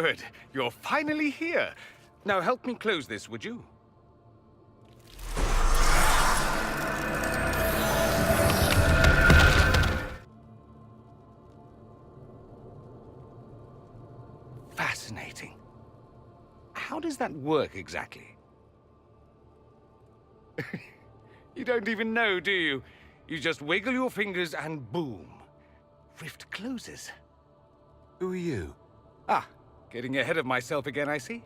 Good. You're finally here. Now help me close this, would you? Fascinating. How does that work exactly? You don't even know, do you? You just wiggle your fingers and boom. Rift closes. Who are you? Ah, getting ahead of myself again, I see.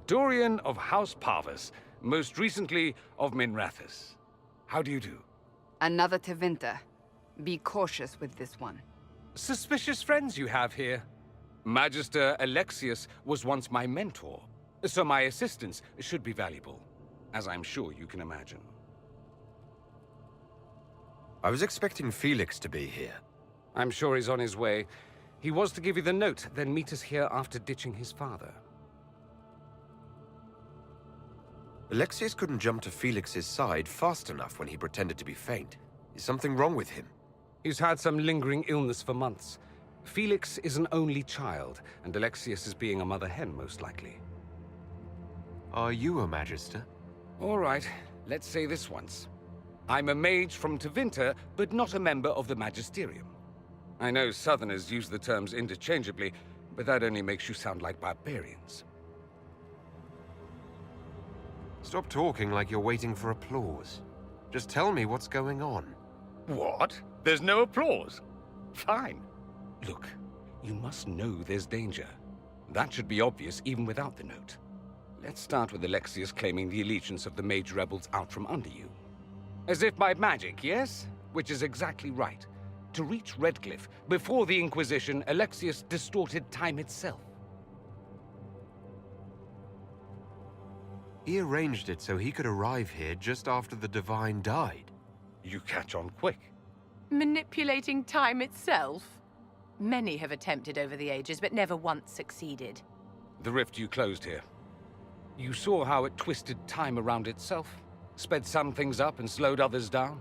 Dorian of House Parvus, most recently of Minrathous. How do you do? Another Tevinter. Be cautious with this one. Suspicious friends you have here. Magister Alexius was once my mentor, so my assistance should be valuable, as I'm sure you can imagine. I was expecting Felix to be here. I'm sure he's on his way. He was to give you the note, then meet us here after ditching his father. Alexius couldn't jump to Felix's side fast enough when he pretended to be faint. Is something wrong with him? He's had some lingering illness for months. Felix is an only child, and Alexius is being a mother hen, most likely. Are you a Magister? All right, let's say this once. I'm a mage from Tevinter, but not a member of the Magisterium. I know Southerners use the terms interchangeably, but that only makes you sound like barbarians. Stop talking like you're waiting for applause. Just tell me what's going on. What? There's no applause? Fine. Look, you must know there's danger. That should be obvious even without the note. Let's start with Alexius claiming the allegiance of the mage rebels out from under you. As if by magic, yes? Which is exactly right. To reach Redcliffe, before the Inquisition, Alexius distorted time itself. He arranged it so he could arrive here just after the Divine died. You catch on quick. Manipulating time itself? Many have attempted over the ages, but never once succeeded. The rift you closed here. You saw how it twisted time around itself, sped some things up and slowed others down.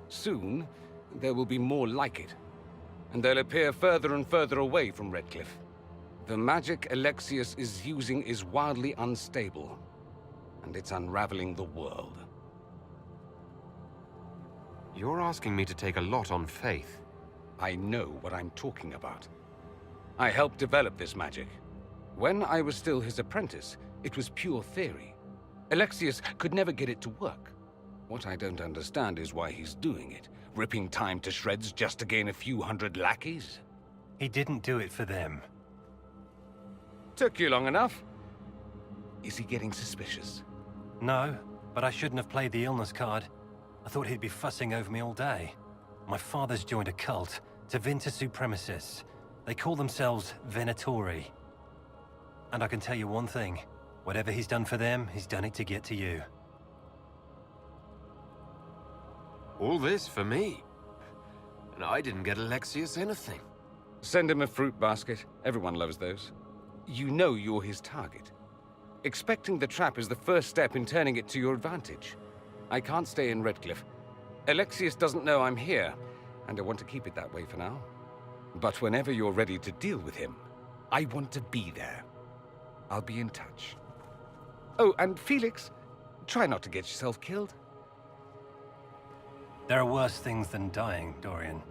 Soon, there will be more like it, and they'll appear further and further away from Redcliffe. The magic Alexius is using is wildly unstable, and it's unraveling the world. You're asking me to take a lot on faith. I know what I'm talking about. I helped develop this magic. When I was still his apprentice, it was pure theory. Alexius could never get it to work. What I don't understand is why he's doing it, ripping time to shreds just to gain a few hundred lackeys. He didn't do it for them. Took you long enough. Is he getting suspicious? No, but I shouldn't have played the illness card. I thought he'd be fussing over me all day. My father's joined a cult, Tevinter Supremacists. They call themselves Venatori. And I can tell you one thing. Whatever he's done for them, he's done it to get to you. All this for me? And I didn't get Alexius anything. Send him a fruit basket. Everyone loves those. You know you're his target. Expecting the trap is the first step in turning it to your advantage. I can't stay in Redcliffe. Alexius doesn't know I'm here, and I want to keep it that way for now. But whenever you're ready to deal with him, I want to be there. I'll be in touch. Oh, and Felix, try not to get yourself killed. There are worse things than dying, Dorian.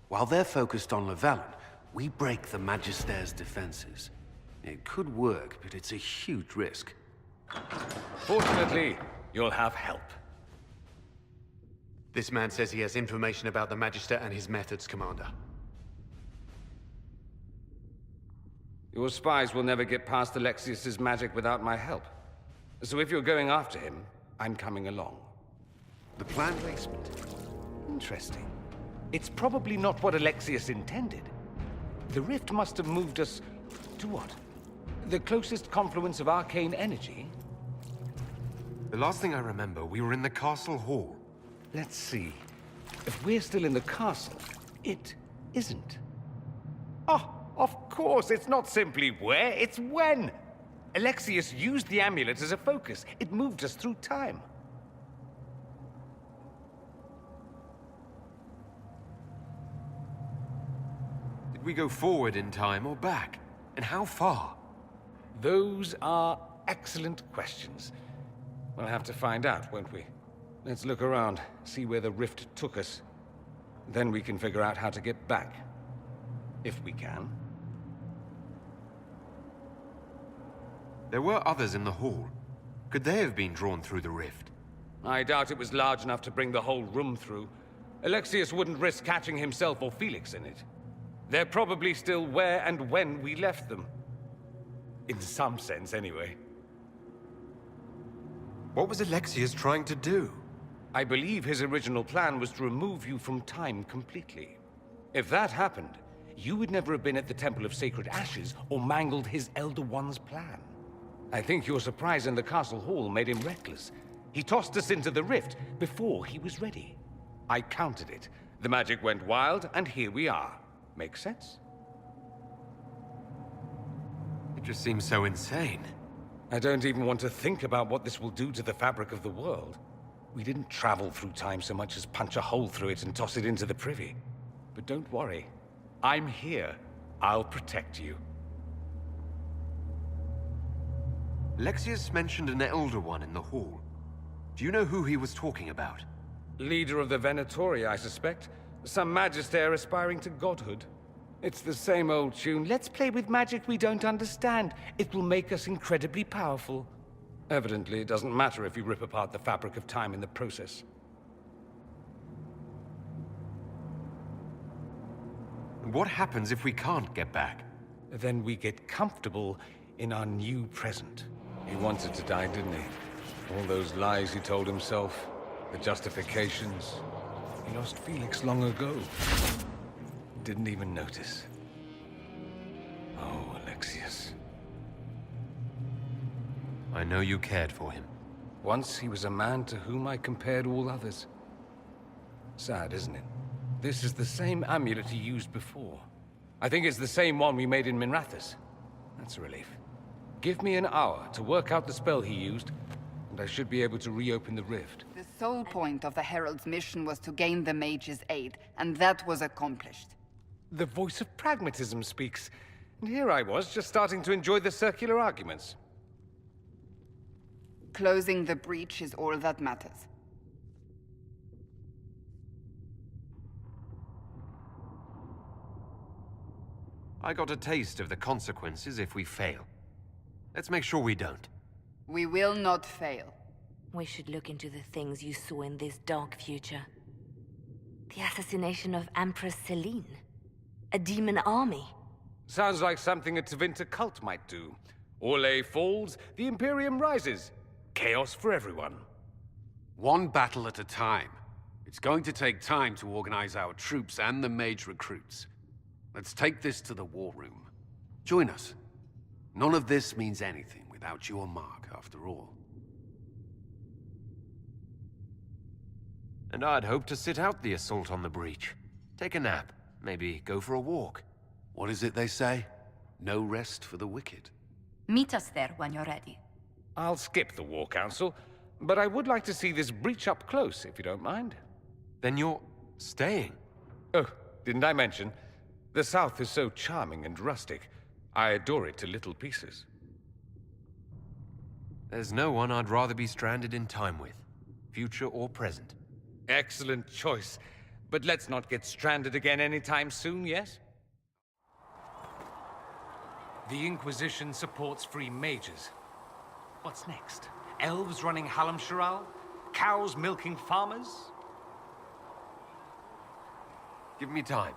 While they're focused on Lavellan, we break the Magister's defenses. It could work, but it's a huge risk. Fortunately, you'll have help. This man says he has information about the Magister and his methods, Commander. Your spies will never get past Alexius's magic without my help. So if you're going after him, I'm coming along. The plan placement. Interesting. It's probably not what Alexius intended. The rift must have moved us to what? The closest confluence of arcane energy? The last thing I remember, we were in the castle hall. Let's see. If we're still in the castle, it isn't. Oh, of course, it's not simply where, it's when. Alexius used the amulet as a focus. It moved us through time. Could we go forward in time or back? And how far? Those are excellent questions. We'll have to find out, won't we? Let's look around, see where the rift took us. Then we can figure out how to get back. If we can. There were others in the hall. Could they have been drawn through the rift? I doubt it was large enough to bring the whole room through. Alexius wouldn't risk catching himself or Felix in it. They're probably still where and when we left them. In some sense, anyway. What was Alexius trying to do? I believe his original plan was to remove you from time completely. If that happened, you would never have been at the Temple of Sacred Ashes or mangled his Elder One's plan. I think your surprise in the castle hall made him reckless. He tossed us into the rift before he was ready. I countered it. The magic went wild, and here we are. Make sense? It just seems so insane. I don't even want to think about what this will do to the fabric of the world. We didn't travel through time so much as punch a hole through it and toss it into the privy. But don't worry. I'm here. I'll protect you. Alexius mentioned an Elder One in the hall. Do you know who he was talking about? Leader of the Venatori, I suspect. Some magister aspiring to godhood. It's the same old tune. Let's play with magic we don't understand. It will make us incredibly powerful. Evidently, it doesn't matter if you rip apart the fabric of time in the process. What happens if we can't get back? Then we get comfortable in our new present. He wanted to die, didn't he? All those lies he told himself, the justifications. He lost Felix long ago. Didn't even notice. Oh, Alexius. I know you cared for him. Once he was a man to whom I compared all others. Sad, isn't it? This is the same amulet he used before. I think it's the same one we made in Minrathous. That's a relief. Give me an hour to work out the spell he used, and I should be able to reopen the rift. The sole point of the Herald's mission was to gain the mage's aid, and that was accomplished. The voice of pragmatism speaks. And here I was, just starting to enjoy the circular arguments. Closing the breach is all that matters. I got a taste of the consequences if we fail. Let's make sure we don't. We will not fail. We should look into the things you saw in this dark future. The assassination of Empress Celine. A demon army. Sounds like something a Tevinter cult might do. Orlais falls, the Imperium rises. Chaos for everyone. One battle at a time. It's going to take time to organize our troops and the mage recruits. Let's take this to the war room. Join us. None of this means anything without your mark, after all. And I'd hoped to sit out the assault on the breach. Take a nap. Maybe go for a walk. What is it they say? No rest for the wicked. Meet us there when you're ready. I'll skip the War Council, but I would like to see this breach up close, if you don't mind. Then you're staying? Oh, didn't I mention? The South is so charming and rustic. I adore it to little pieces. There's no one I'd rather be stranded in time with, future or present. Excellent choice. But let's not get stranded again anytime soon, yes? The Inquisition supports free mages. What's next? Elves running Hallam Sharal? Cows milking farmers? Give me time.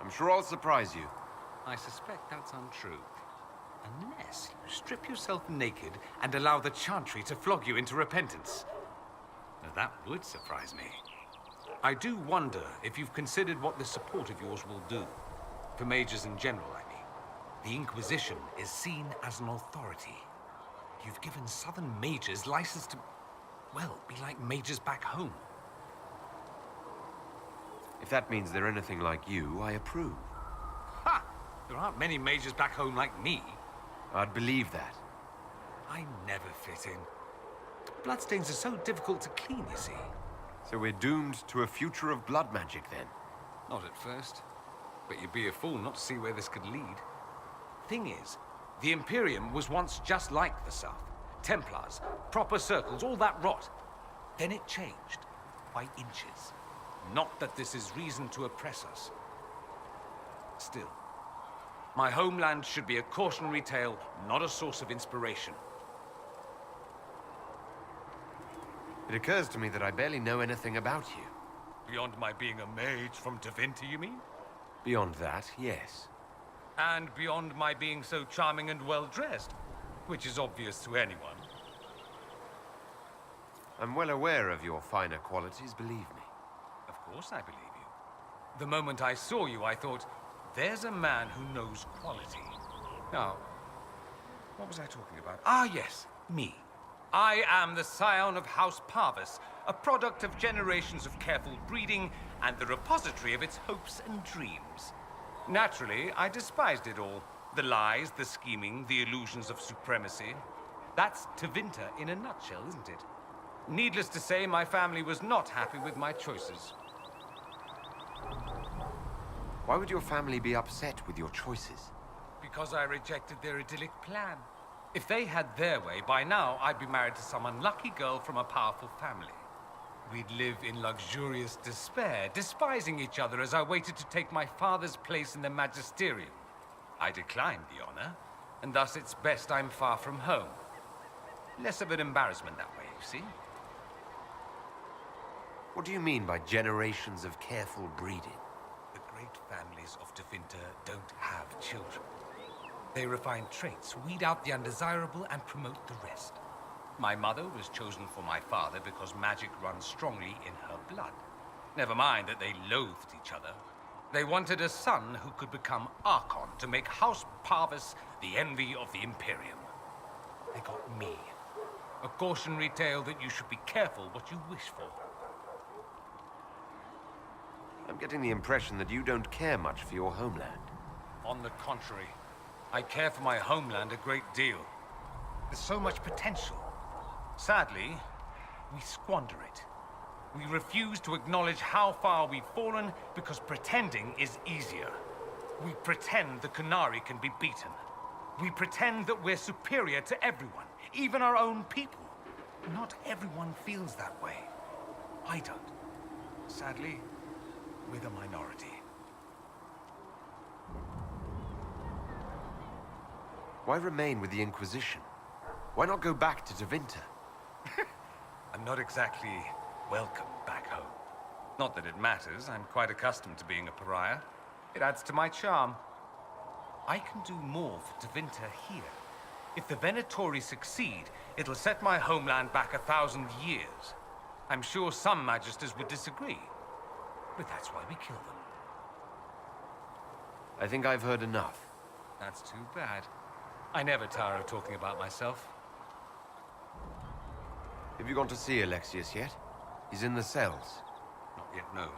I'm sure I'll surprise you. I suspect that's untrue. Unless you strip yourself naked and allow the Chantry to flog you into repentance. Now that would surprise me. I do wonder if you've considered what this support of yours will do. For mages in general, I mean. The Inquisition is seen as an authority. You've given Southern mages license to, well, be like mages back home. If that means they're anything like you, I approve. Ha! There aren't many mages back home like me. I'd believe that. I never fit in. Bloodstains are so difficult to clean, you see. So we're doomed to a future of blood magic, then? Not at first. But you'd be a fool not to see where this could lead. Thing is, the Imperium was once just like the South. Templars, proper circles, all that rot. Then it changed, by inches. Not that this is reason to oppress us. Still, my homeland should be a cautionary tale, not a source of inspiration. It occurs to me that I barely know anything about you. Beyond my being a mage from Tevinter, you mean? Beyond that, yes. And beyond my being so charming and well-dressed, which is obvious to anyone. I'm well aware of your finer qualities, believe me. Of course I believe you. The moment I saw you, I thought, there's a man who knows quality. Now, what was I talking about? Ah, yes, me. I am the scion of House Parvis, a product of generations of careful breeding and the repository of its hopes and dreams. Naturally, I despised it all. The lies, the scheming, the illusions of supremacy. That's Tevinter in a nutshell, isn't it? Needless to say, my family was not happy with my choices. Why would your family be upset with your choices? Because I rejected their idyllic plan. If they had their way, by now I'd be married to some unlucky girl from a powerful family. We'd live in luxurious despair, despising each other as I waited to take my father's place in the magisterium. I declined the honor, and thus it's best I'm far from home. Less of an embarrassment that way, you see? What do you mean by generations of careful breeding? The great families of Tevinter don't have children. They refine traits, weed out the undesirable, and promote the rest. My mother was chosen for my father because magic runs strongly in her blood. Never mind that they loathed each other. They wanted a son who could become Archon to make House Parvis the envy of the Imperium. They got me. A cautionary tale that you should be careful what you wish for. I'm getting the impression that you don't care much for your homeland. On the contrary, I care for my homeland a great deal. There's so much potential. Sadly, we squander it. We refuse to acknowledge how far we've fallen because pretending is easier. We pretend the Qunari can be beaten. We pretend that we're superior to everyone, even our own people. Not everyone feels that way. I don't. Sadly, we're the minority. Why remain with the Inquisition? Why not go back to Tevinter? I'm not exactly welcome back home. Not that it matters. I'm quite accustomed to being a pariah. It adds to my charm. I can do more for Tevinter here. If the Venatori succeed, it'll set my homeland back 1,000 years. I'm sure some magisters would disagree, but that's why we kill them. I think I've heard enough. That's too bad. I never tire of talking about myself. Have you gone to see Alexius yet? He's in the cells. Not yet, no.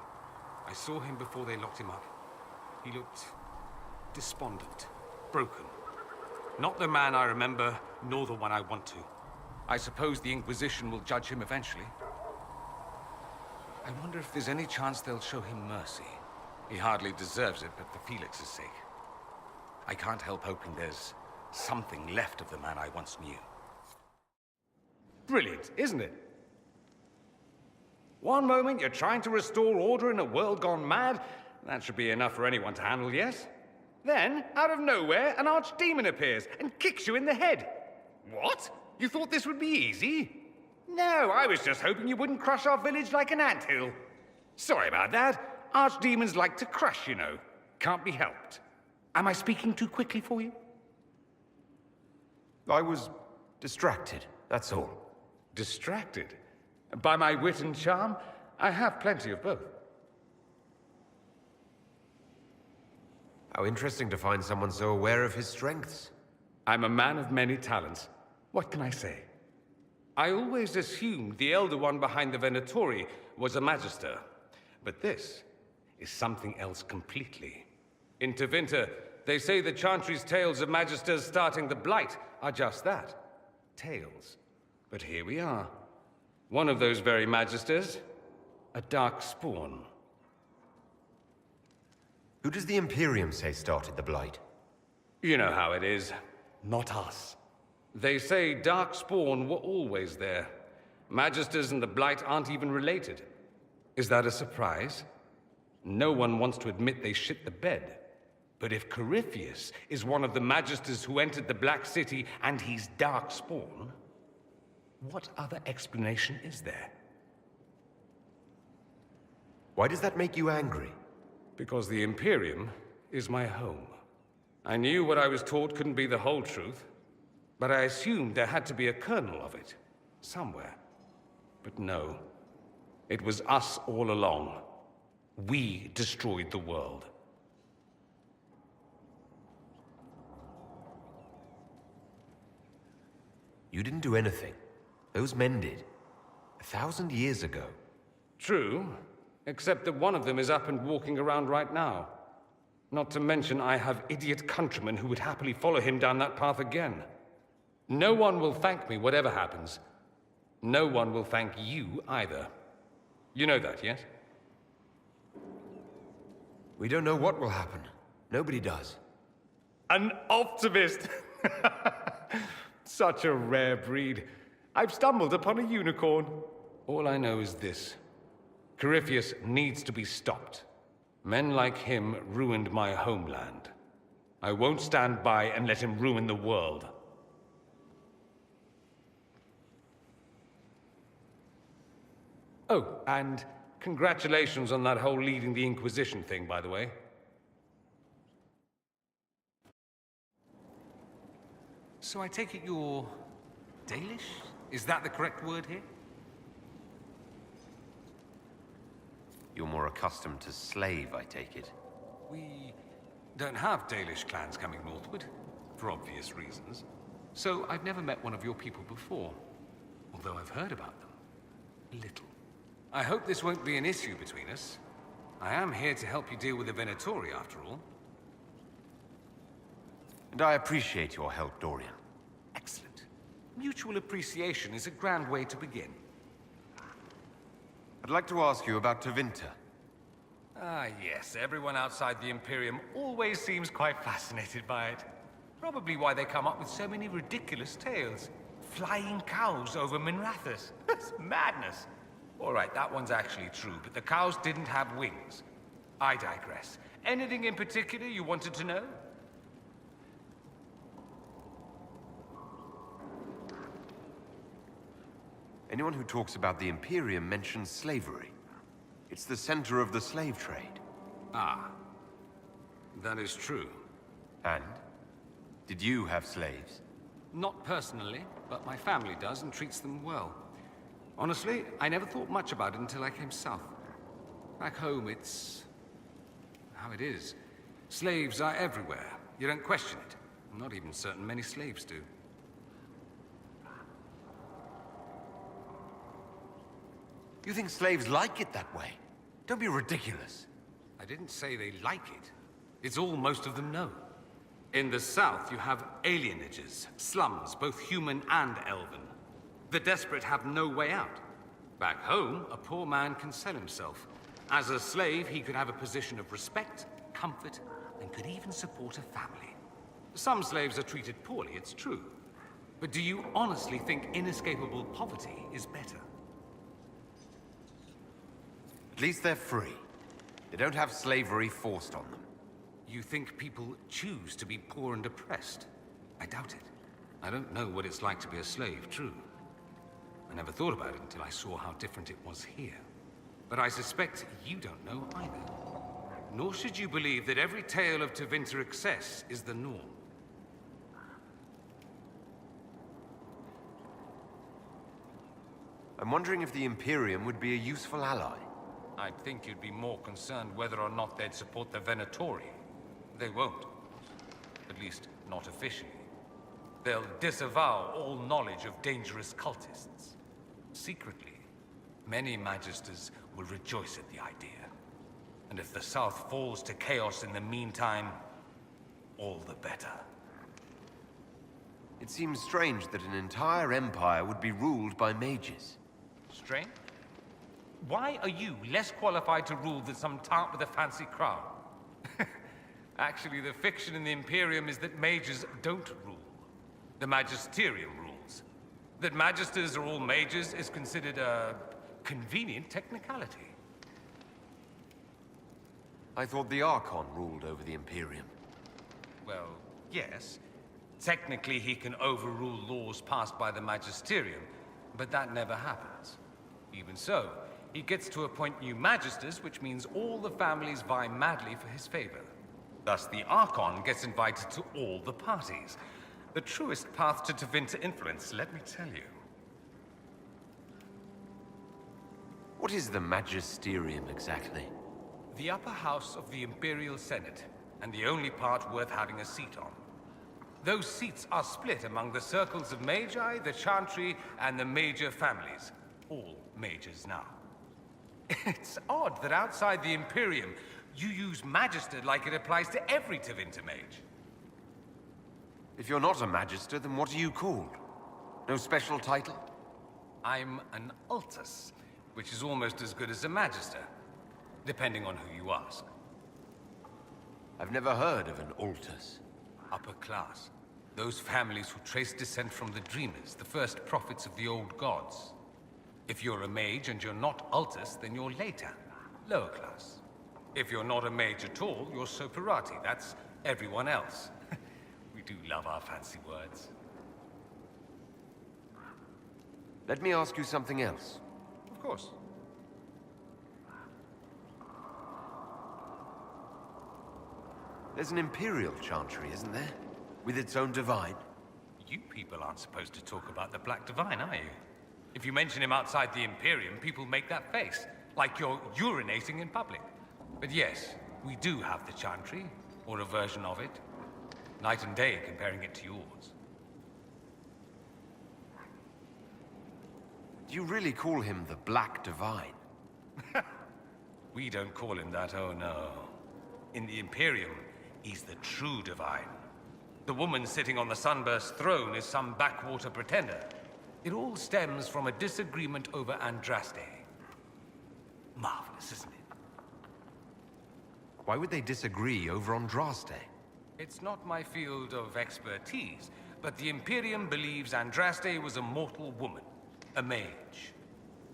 I saw him before they locked him up. He looked despondent, broken. Not the man I remember, nor the one I want to. I suppose the Inquisition will judge him eventually. I wonder if there's any chance they'll show him mercy. He hardly deserves it, but for Felix's sake. I can't help hoping there's something left of the man I once knew. Brilliant, isn't it? One moment you're trying to restore order in a world gone mad. That should be enough for anyone to handle, yes? Then, out of nowhere, an archdemon appears and kicks you in the head. What? You thought this would be easy? No, I was just hoping you wouldn't crush our village like an anthill. Sorry about that. Archdemons like to crush, you know. Can't be helped. Am I speaking too quickly for you? I was distracted, that's all. Distracted? By my wit and charm? I have plenty of both. How interesting to find someone so aware of his strengths. I'm a man of many talents. What can I say? I always assumed the Elder One behind the Venatori was a Magister. But this is something else completely. In Tevinter, they say the Chantry's tales of Magisters starting the Blight are just that. Tales. But here we are. One of those very Magisters. A dark spawn. Who does the Imperium say started the Blight? You know how it is. Not us. They say Darkspawn were always there. Magisters and the Blight aren't even related. Is that a surprise? No one wants to admit they shit the bed. But if Corypheus is one of the Magisters who entered the Black City and he's Darkspawn, what other explanation is there? Why does that make you angry? Because the Imperium is my home. I knew what I was taught couldn't be the whole truth, but I assumed there had to be a kernel of it, somewhere. But no, it was us all along. We destroyed the world. You didn't do anything. Those men did. 1,000 years ago. True, except that one of them is up and walking around right now. Not to mention I have idiot countrymen who would happily follow him down that path again. No one will thank me, whatever happens. No one will thank you either. You know that, yes? We don't know what will happen. Nobody does. An optimist! Such a rare breed. I've stumbled upon a unicorn. All I know is this. Corypheus needs to be stopped. Men like him ruined my homeland. I won't stand by and let him ruin the world. Oh, and congratulations on that whole leading the Inquisition thing, by the way. So I take it you're Dalish? Is that the correct word here? You're more accustomed to slave, I take it. We don't have Dalish clans coming northward, for obvious reasons. So I've never met one of your people before, although I've heard about them. A little. I hope this won't be an issue between us. I am here to help you deal with the Venatori, after all. And I appreciate your help, Dorian. Excellent. Mutual appreciation is a grand way to begin. I'd like to ask you about Tevinter. Ah, yes. Everyone outside the Imperium always seems quite fascinated by it. Probably why they come up with so many ridiculous tales. Flying cows over Minrathous. That's madness. All right, that one's actually true, but the cows didn't have wings. I digress. Anything in particular you wanted to know? Anyone who talks about the Imperium mentions slavery. It's the center of the slave trade. Ah. That is true. And? Did you have slaves? Not personally, but my family does and treats them well. Honestly, I never thought much about it until I came south. Back home, it's how it is. Slaves are everywhere. You don't question it. I'm not even certain many slaves do. You think slaves like it that way? Don't be ridiculous. I didn't say they like it. It's all most of them know. In the south, you have alienages, slums, both human and elven. The desperate have no way out. Back home, a poor man can sell himself. As a slave, he could have a position of respect, comfort, and could even support a family. Some slaves are treated poorly, it's true. But do you honestly think inescapable poverty is better? At least they're free. They don't have slavery forced on them. You think people choose to be poor and oppressed? I doubt it. I don't know what it's like to be a slave, true. I never thought about it until I saw how different it was here. But I suspect you don't know either. Nor should you believe that every tale of Tevinter excess is the norm. I'm wondering if the Imperium would be a useful ally. I'd think you'd be more concerned whether or not they'd support the Venatori. They won't. At least, not officially. They'll disavow all knowledge of dangerous cultists. Secretly, many Magisters will rejoice at the idea. And if the South falls to chaos in the meantime, all the better. It seems strange that an entire empire would be ruled by mages. Strange? Why are you less qualified to rule than some tart with a fancy crown? Actually, the fiction in the Imperium is that mages don't rule. The Magisterium rules. That magisters are all mages is considered a convenient technicality. I thought the Archon ruled over the Imperium. Well, yes. Technically, he can overrule laws passed by the Magisterium, but that never happens. Even so, he gets to appoint new magisters, which means all the families vie madly for his favor. Thus, the Archon gets invited to all the parties. The truest path to Tevinter influence, let me tell you. What is the Magisterium exactly? The upper house of the Imperial Senate, and the only part worth having a seat on. Those seats are split among the circles of Magi, the Chantry, and the major families. All mages now. It's odd that outside the Imperium, you use Magister like it applies to every Tevinter mage. If you're not a Magister, then what are you called? No special title? I'm an Altus, which is almost as good as a Magister, depending on who you ask. I've never heard of an Altus. Upper class. Those families who trace descent from the Dreamers, the first prophets of the old gods. If you're a mage and you're not Altus, then you're later, lower class. If you're not a mage at all, you're Soperati. That's everyone else. We do love our fancy words. Let me ask you something else. Of course. There's an Imperial Chantry, isn't there? With its own divine? You people aren't supposed to talk about the Black Divine, are you? If you mention him outside the Imperium, people make that face, like you're urinating in public. But yes, we do have the Chantry, or a version of it. Night and day comparing it to yours. Do you really call him the Black Divine? We don't call him that, oh no. In the Imperium, he's the true divine. The woman sitting on the Sunburst throne is some backwater pretender. It all stems from a disagreement over Andraste. Marvelous, isn't it? Why would they disagree over Andraste? It's not my field of expertise, but the Imperium believes Andraste was a mortal woman, a mage.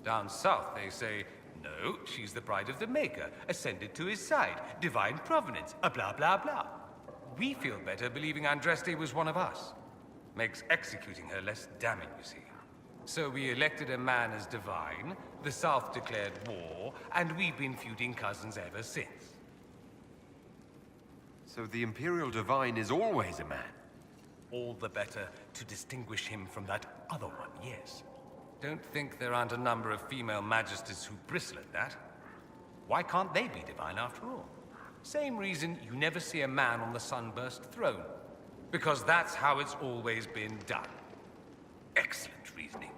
Down south, they say, no, she's the bride of the Maker, ascended to his side, divine provenance, a blah blah blah. We feel better believing Andraste was one of us. Makes executing her less damning, you see. So we elected a man as divine, the South declared war, and we've been feuding cousins ever since. So the Imperial Divine is always a man? All the better to distinguish him from that other one, yes. Don't think there aren't a number of female magisters who bristle at that. Why can't they be divine after all? Same reason you never see a man on the Sunburst throne. Because that's how it's always been done. Excellent reasoning.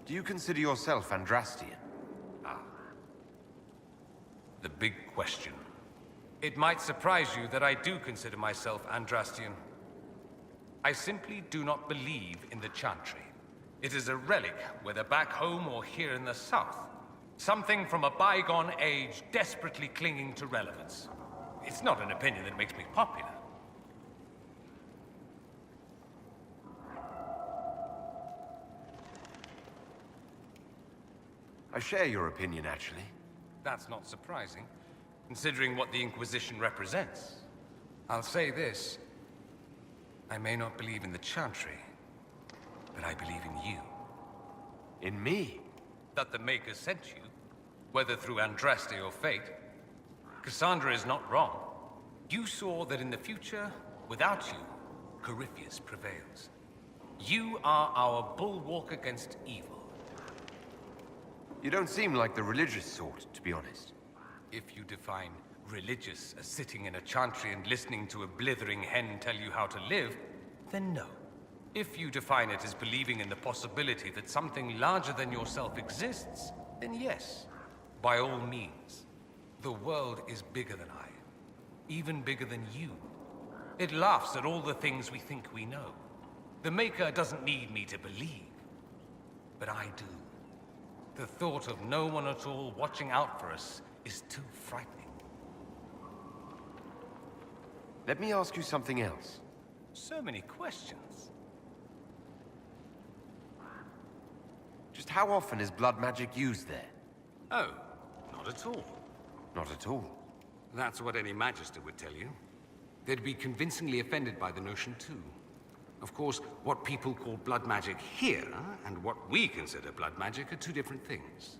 Do you consider yourself Andrastian? The big question. It might surprise you that I do consider myself Andrastian. I simply do not believe in the Chantry. It is a relic, whether back home or here in the South. Something from a bygone age desperately clinging to relevance. It's not an opinion that makes me popular. I share your opinion, actually. That's not surprising, considering what the Inquisition represents. I'll say this. I may not believe in the Chantry, but I believe in you. In me? That the Maker sent you, whether through Andraste or fate. Cassandra is not wrong. You saw that in the future, without you, Corypheus prevails. You are our bulwark against evil. You don't seem like the religious sort, to be honest. If you define religious as sitting in a chantry and listening to a blithering hen tell you how to live, then no. If you define it as believing in the possibility that something larger than yourself exists, then yes, by all means. The world is bigger than I, even bigger than you. It laughs at all the things we think we know. The Maker doesn't need me to believe, but I do. The thought of no one at all watching out for us is too frightening. Let me ask you something else. So many questions. Just how often is blood magic used there? Oh, not at all. Not at all. That's what any Magister would tell you. They'd be convincingly offended by the notion, too. Of course, what people call blood magic here, and what we consider blood magic, are two different things.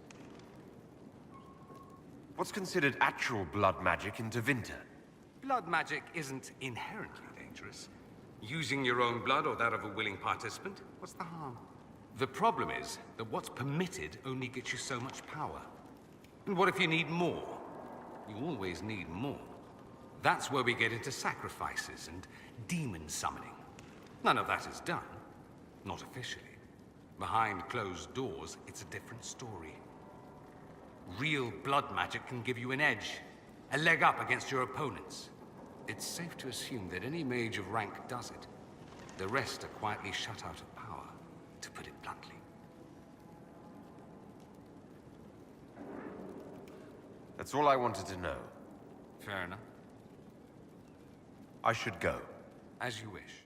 What's considered actual blood magic in Tevinter? Blood magic isn't inherently dangerous. Using your own blood or that of a willing participant, what's the harm? The problem is that what's permitted only gets you so much power. And what if you need more? You always need more. That's where we get into sacrifices and demon summoning. None of that is done. Not officially. Behind closed doors, it's a different story. Real blood magic can give you an edge, a leg up against your opponents. It's safe to assume that any mage of rank does it. The rest are quietly shut out of power, to put it bluntly. That's all I wanted to know. Fair enough. I should go. As you wish.